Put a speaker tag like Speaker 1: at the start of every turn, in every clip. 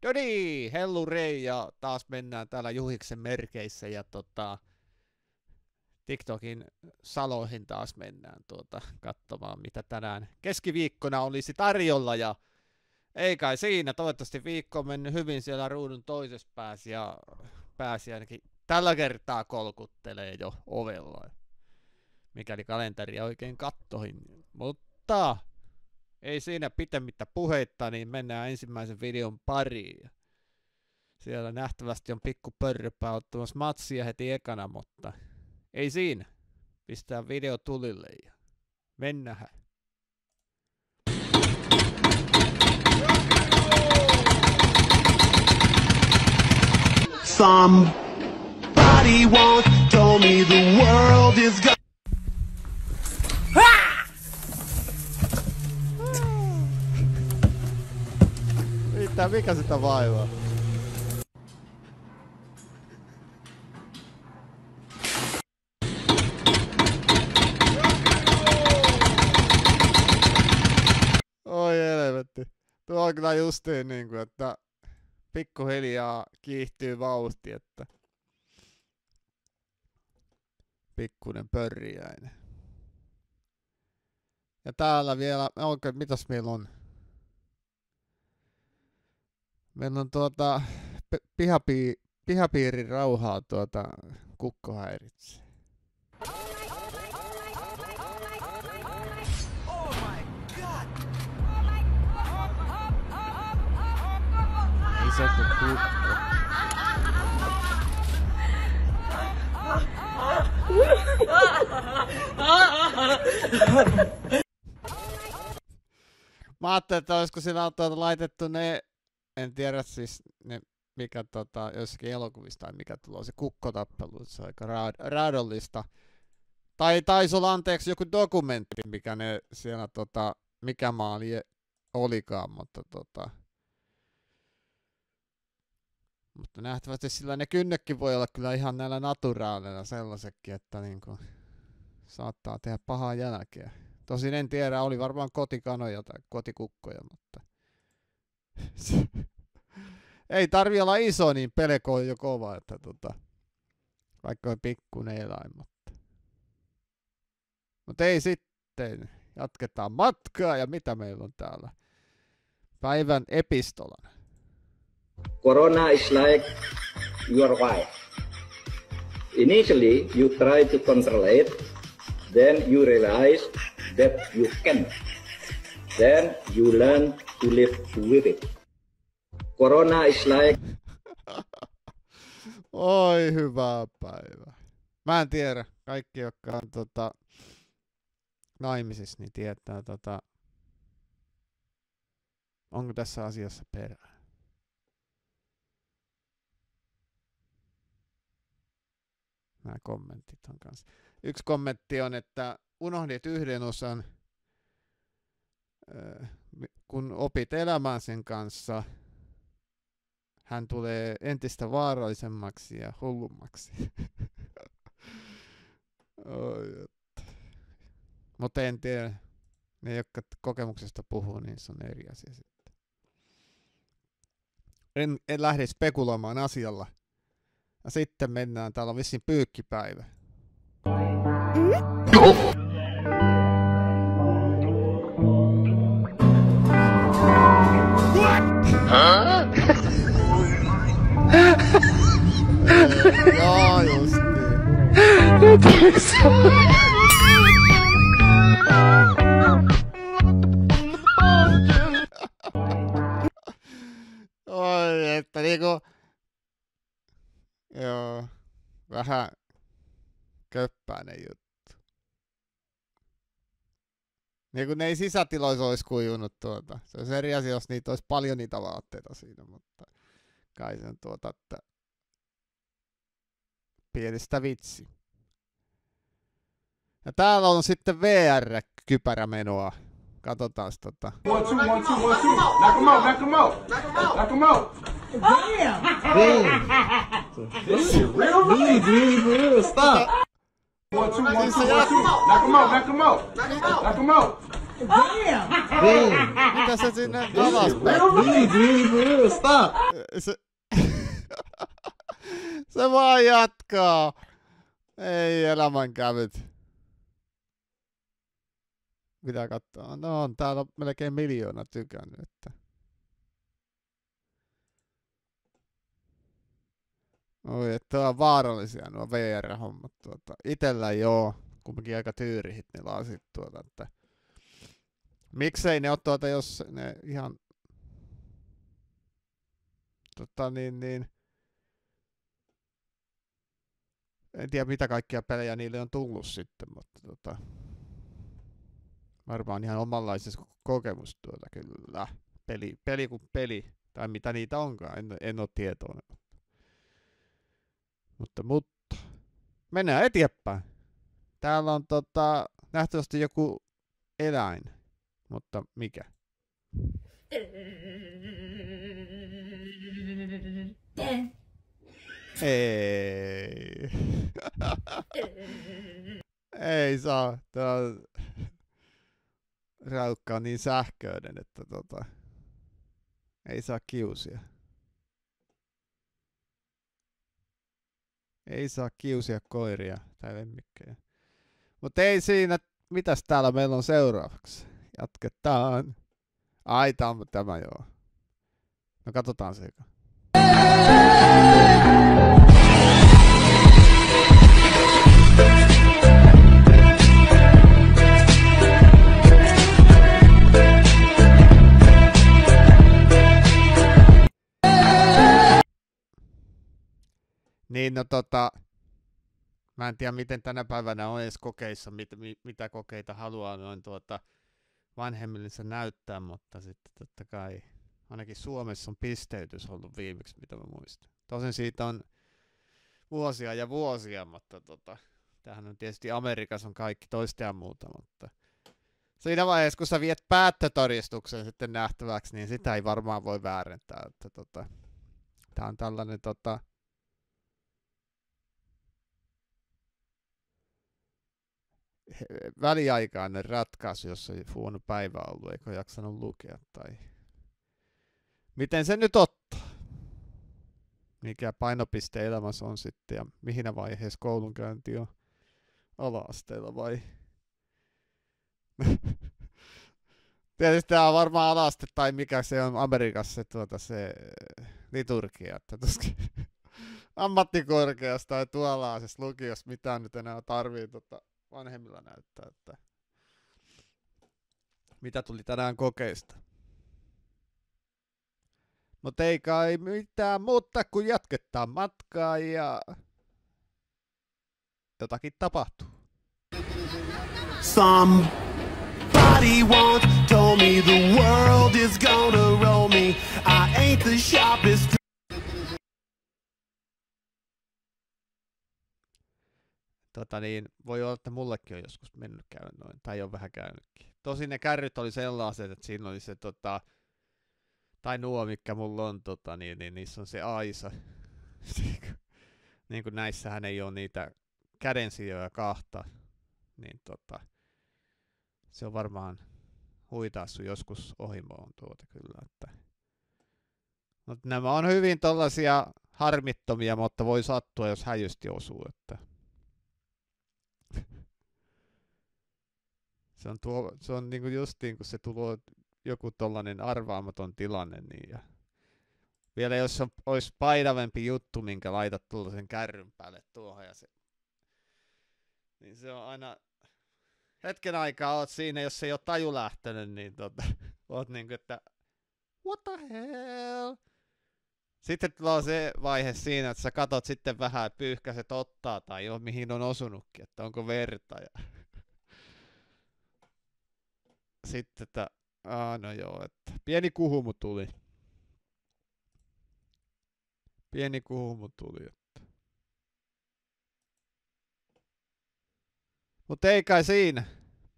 Speaker 1: No niin, hellu rei, ja taas mennään täällä Juhiksen merkeissä ja TikTokin saloihin taas mennään katsomaan, mitä tänään keskiviikkona olisi tarjolla, ja ei kai siinä, toivottavasti viikko on mennyt hyvin siellä ruudun toisessa päässä, ja pääsi ainakin tällä kertaa kolkuttelee jo ovella, mikäli kalenteria oikein kattohin, mutta ei siinä pitemmittä puheitta, niin mennään ensimmäisen videon pariin. Siellä nähtävästi on pikku pörröpää ottamassa matsia heti ekana, mutta ei siinä. Pistää video tulille ja mennään.
Speaker 2: Somebody once told me the world is gone.
Speaker 1: Mikä sitä vaivaa? Oi helvetti. Tuo on kyllä justiin niinku, että pikkuhiljaa kiihtyy vauhti, että pikkuinen pörriäinen. Ja täällä vielä, mitäs meillä on? Meillä on pihapiirin rauhaa kukko häiritsee. Ei se ole kukko. Mä ajattelin, että olisiko siinä laitettu ne, en tiedä siis ne, mikä jossakin elokuvista tai mikä tulee se kukkotappelu, se on aika raadollista. Tai taisi olla anteeksi joku dokumentti, mikä ne siellä mikä maa olikaan, mutta nähtävästi sillä ne kynnekin voi olla kyllä ihan näillä naturaaleilla sellaisekin, että niinku saattaa tehdä pahaa jälkeä. Tosin en tiedä, oli varmaan kotikanoja tai kotikukkoja, mutta ei tarvi olla iso, niin pelko on jo kova, että vaikka on pikkuinen eläin, mutta ei sitten. Jatketaan matkaa, ja mitä meillä on täällä? Päivän epistolan.
Speaker 3: Corona is like your wife. Initially, you try to control it, then you realize that you can't. Then you learn to live with it. Corona is like...
Speaker 1: Oi, hyvää päivää. Mä en tiedä. Kaikki, jotka on naimisissa, niin tietää onko tässä asiassa perää. Nämä kommentit on kanssa. Yksi kommentti on, että unohdit yhden osan, kun opit elämään sen kanssa, hän tulee entistä vaarallisemmaksi ja hullummaksi. Mutta en tiedä, ne jotka kokemuksesta puhuu, niin se on eri asia sitten. En lähde spekuloimaan asialla. Ja sitten mennään, täällä on vissiin pyykkipäivä. Joo, justiin. Oi, että niinku... Joo, vähän köppäinen juttu. Niinku ne ei sisätiloissa olisi kujunut Se olisi eri asia, jos niitä olisi paljon niitä vaatteita siinä, mutta kai sen että pienestä vitsi. Ja täällä on sitten VR-kypärämenoa. Katsotaan Knock him out.
Speaker 2: Damn! This shit real? Stop! 1, 2, 1, 2, 1, 2. Knock him out.
Speaker 1: Mitä se sinne alaspäin?
Speaker 4: Dude, stop.
Speaker 1: Se vaan jatkaa. Ei elämänkävyt. Mitä katsoa? No on täällä melkein 1 miljoona tykännyt. Että. Oi, että on vaarallisia nuo VR-hommat. Itellä joo, kumminkin aika tyyrihit ne lasit että. Miksei ne ole jos ne ihan en tiedä mitä kaikkia pelejä niille on tullut sitten, mutta varmaan ihan omanlaisessa kokemus kyllä. Peli kuin peli, tai mitä niitä onkaan, en ole tietoinen. Mutta mennään eteenpäin. Täällä on nähtävästi joku eläin, mutta mikä? Ei. Ei saa. Tää raukka on niin sähköinen, että ei saa kiusia. Ei saa kiusia koiria tai lemmikkejä. Mutta ei siinä. Mitäs täällä meillä on seuraavaksi? Jatketaan. Ai, tämä joo. No katsotaan se. Niin no mä en tiedä miten tänä päivänä on edes kokeissa, mitä kokeita haluaa noin vanhemmillissa näyttää, mutta sitten totta kai ainakin Suomessa on pisteytys ollut viimeksi, mitä mä muistan. Tosin siitä on vuosia ja vuosia, mutta tämähän on tietysti Amerikassa on kaikki toista ja muuta, mutta siinä vaiheessa, kun sä viet päättötodistuksen sitten nähtäväksi, niin sitä ei varmaan voi väärentää, että tää on tällainen väliaikainen ratkaisu, jos ei huono päivä ollut, eikä jaksanut lukea tai miten se nyt ottaa? Mikä painopiste elämässä on sitten ja mihin vaiheessa koulunkäynti on ala-asteella vai? Tietysti tämä on varmaan ala-aste tai mikä se on Amerikassa se liturgia, että tuskin ammattikorkeassa tai tuollaisessa lukiossa mitään nyt enää tarvii vanhemmilla näyttää, että mitä tuli tänään kokeista. Mutta ei kai mitään muuta kuin jatketaan matkaa ja jotakin tapahtuu.
Speaker 2: Somebody once told me the world is gonna roll me. I ain't the sharpest.
Speaker 1: Voi olla, että mullekin on joskus mennyt käy noin, tai on vähän käynytkin. Tosin ne kärryt oli sellaiset, että siinä oli se tai nuo, mikä mulla on, niin niissä on se aisa. Niin kuin näissähän ei ole niitä kädensijoja kahta, niin se on varmaan huitaassu joskus ohimoon kyllä. Mutta nämä on hyvin tollaisia harmittomia, mutta voi sattua, jos häjysti osuu, että se on niinku justiin, kun se tulee joku tollanen arvaamaton tilanne, niin ja vielä jos olisi painavempi juttu, minkä laitat tuollaisen kärryn päälle tuohon ja niin se on aina hetken aikaa oot siinä, jos ei ole taju lähtenyt, niin oot niinku, että what the hell? Sitten tulee se vaihe siinä, että sä katot sitten vähän, että pyyhkäset ottaa tai jo mihin on osunutkin, että onko verta ja sitten, että no joo, että pieni kuhumu tuli. Että. Mutta ei kai siinä.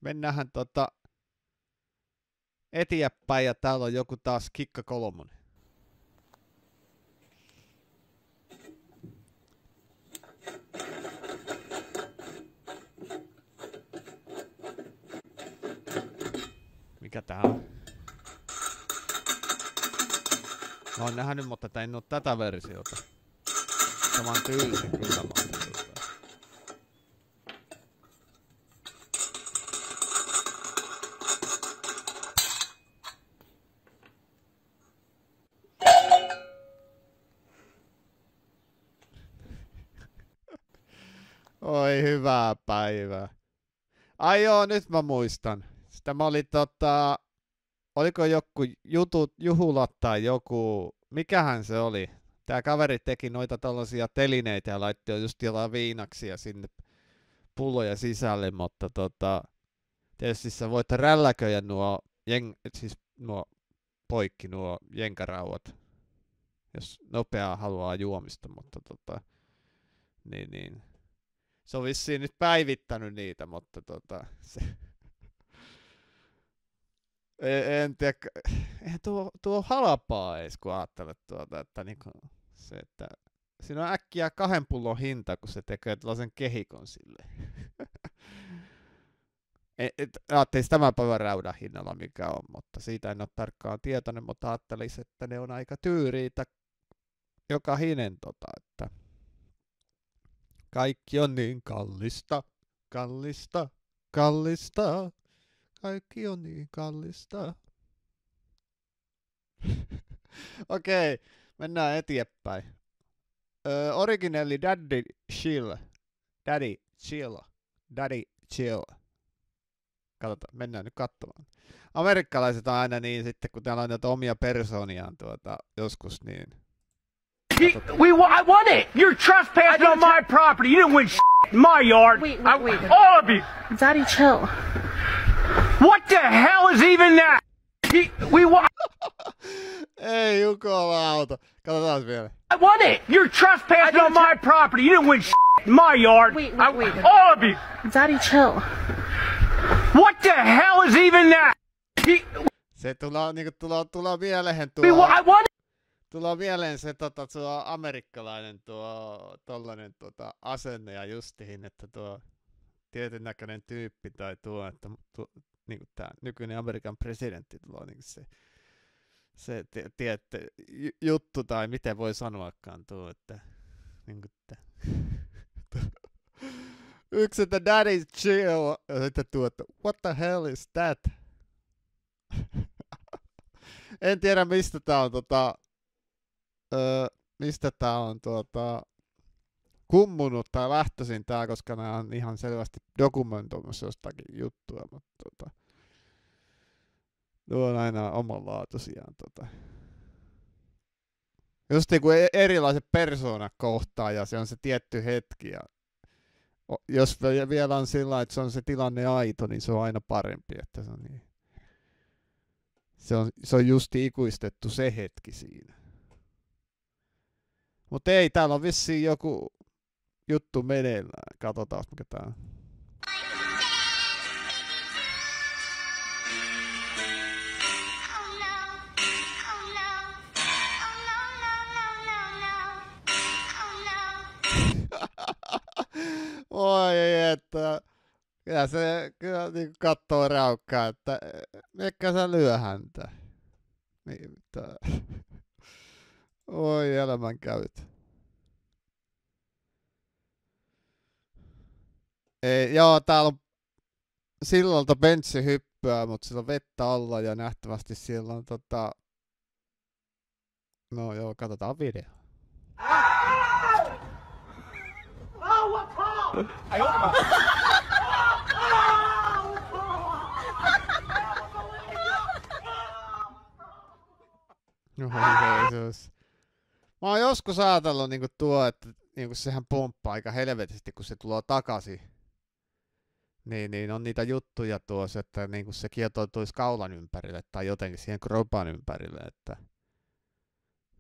Speaker 1: Mennäänhän eteenpäin ja täällä on joku taas Kikka Kolmonen. Mikä tää on? Mä oon nähnyt, mutta en oo tätä versiota. Saman tyylisen kyllä mä oon. Oi hyvää päivää. Ai joo, nyt mä muistan. Sitä mä olin oliko joku juhulat tai joku, mikähän se oli? Tää kaveri teki noita tällaisia telineitä ja laittoi just jotain viinaksia sinne pulloja sisälle, mutta tietysti sä voit rälläköjä nuo poikki nuo jenkarauat, jos nopeaa haluaa juomista, mutta niin. Se on vissiin nyt päivittänyt niitä, mutta en tiedä, eihän tuo halpaa edes, kun ajattelet että niinku se, että siinä on äkkiä 2 pullon hinta, kun se tekee tällaisen kehikon sille. Ajattelisi tämän päivän räydän hinnalla mikä on, mutta siitä en ole tarkkaan tietoinen, mutta ajattelisi, että ne on aika tyyriitä joka hinen että kaikki on niin kallista. Kaikki on niin kallista. Okei, mennään eteenpäin. Originelli Daddy Chill. Katsotaan, mennään nyt katsomaan. Amerikkalaiset on aina niin sitten, kun täällä on näitä omia persooniaan joskus niin.
Speaker 5: I won it! You're trespassing on my property! You didn't win in my yard!
Speaker 6: Wait.
Speaker 5: All of you!
Speaker 6: Daddy, chill.
Speaker 5: What the hell is even that? We won.
Speaker 1: Ei jukolauta. Katsotaan vielä.
Speaker 5: I won it! You're trespassing on my property! You didn't win in my yard!
Speaker 6: Wait.
Speaker 5: All of you!
Speaker 6: Daddy, chill.
Speaker 5: What the hell is even that?
Speaker 1: Se tulee mieleen
Speaker 5: I won it!
Speaker 1: Tulee mieleen se tuo amerikkalainen tollanen asenne ja justiin, että tuo tietyn näköinen tyyppi tai että niinku tää nykyinen Amerikan presidentti tulee niinku se juttu tai miten voi sanoakaan että niinku yksi, että daddy chill ja sitten että what the hell is that? En tiedä mistä tää on mistä tää on kummunut tai lähtöisin tää, koska nää on ihan selvästi dokumentoimassa jostakin juttua, mutta tuo on aina omanlaatuisiaan just niinku erilaiset persoonat kohtaa ja se on se tietty hetki ja jos vielä on sillä, että se on se tilanne aito, niin se on aina parempi, että se on niin. Se on just ikuistettu se hetki siinä. Mutta ei, täällä on vissiin joku juttu meneillään. Katsotaan mikä tää on. Oi että kyllä niinku kattoo raukkaa, että ehkä sä lyö häntä. Niin, oi elämän käyt. Joo, täällä on sillalta benssi hyppyä, mutta sillä on vettä alla ja nähtävästi siellä on no joo, katsotaan video. Jeesus. Mä oon joskus ajatellut niinku että niinku sehän pomppaa aika helvetisti, kun se tulee takaisin. Niin on niitä juttuja tuossa, että niinku se kietoutuisi kaulan ympärille tai jotenkin siihen kropan ympärille, että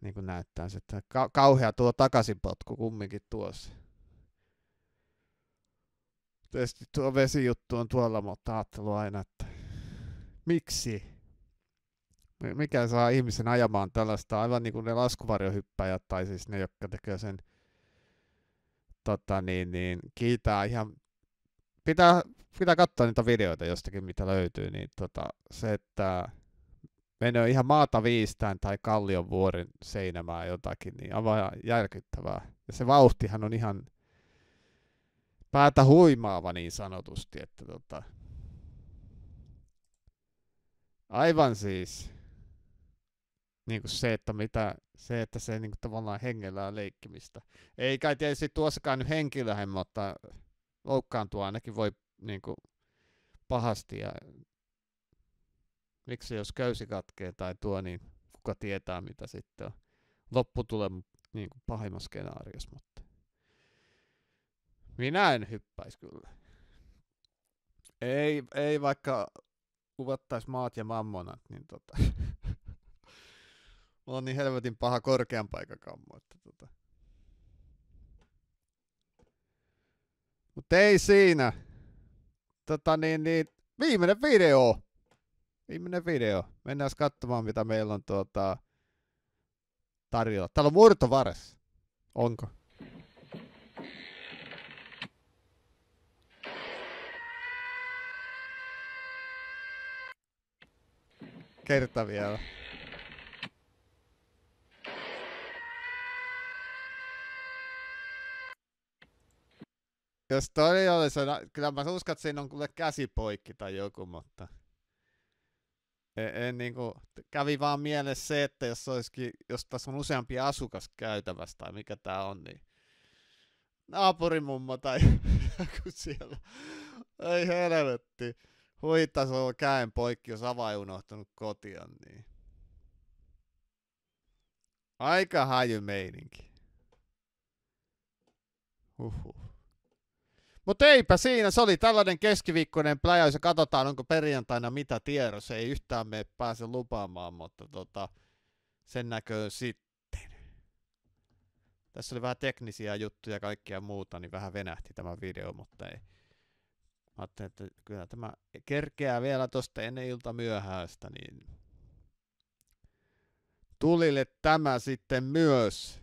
Speaker 1: niinku näyttää se, että kauhea tuo takaisinpotku kumminkin tuossa. Tietysti tuo vesijuttu on tuolla, mutta ajattelin aina, että miksi? Mikä saa ihmisen ajamaan tällaista, aivan niin kuin ne laskuvarjohyppäjät, tai siis ne, jotka tekee sen kiitää ihan pitää katsoa niitä videoita jostakin, mitä löytyy, niin se, että menee ihan maata viistään tai Kallion vuoren seinämään jotakin, niin aivan järkyttävää. Ja se vauhtihan on ihan päätä huimaava niin sanotusti, että aivan siis niin kuin että se niin kuin tavallaan hengellään leikkimistä. Ei kai tietysti tuossakaan nyt henkilöhän, mutta loukkaantua ainakin voi niin kuin pahasti. Ja miksi jos köysi katkee tai tuo, niin kuka tietää mitä sitten on. Loppu tulee niin kuin pahimmassa skenaariossa, mutta minä en hyppäisi kyllä. Ei vaikka kuvattaisi maat ja mammonat, niin mulla on niin helvetin paha korkean paikan kammo, että Mut ei siinä. Viimeinen video. Mennään katsomaan mitä meillä on tarjolla. Täällä on murtovares. Onko? Kerta vielä. Jos toi oli se, kyllä mä uskon, että siinä on kuule käsi poikki tai joku, mutta en niinku, kävi vaan mielessä se, että jos tässä on useampi asukas käytävässä tai mikä tää on, niin naapurimummo tai joku siellä, ei helvetti, huitas on käen poikki, jos avain unohtanut kotia, niin aika haju meininki. Mutta eipä siinä, se oli tällainen keskiviikkoinen pläjäys ja katsotaan onko perjantaina mitä tiedossa. Ei yhtään me pääse lupaamaan, mutta sen näköön sitten. Tässä oli vähän teknisiä juttuja ja kaikkia muuta, niin vähän venähti tämä video, mutta ei. Mä ajattelin, että kyllä tämä kerkeää vielä tosta ennen ilta myöhäistä, niin tulille tämä sitten myös.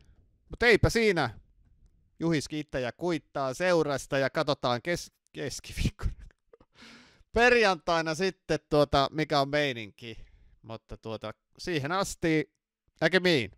Speaker 1: Mutta eipä siinä. Juhis kiittää ja kuittaa seurasta ja katsotaan keskiviikkona. Perjantaina sitten mikä on meininki. Mutta siihen asti näkemiin.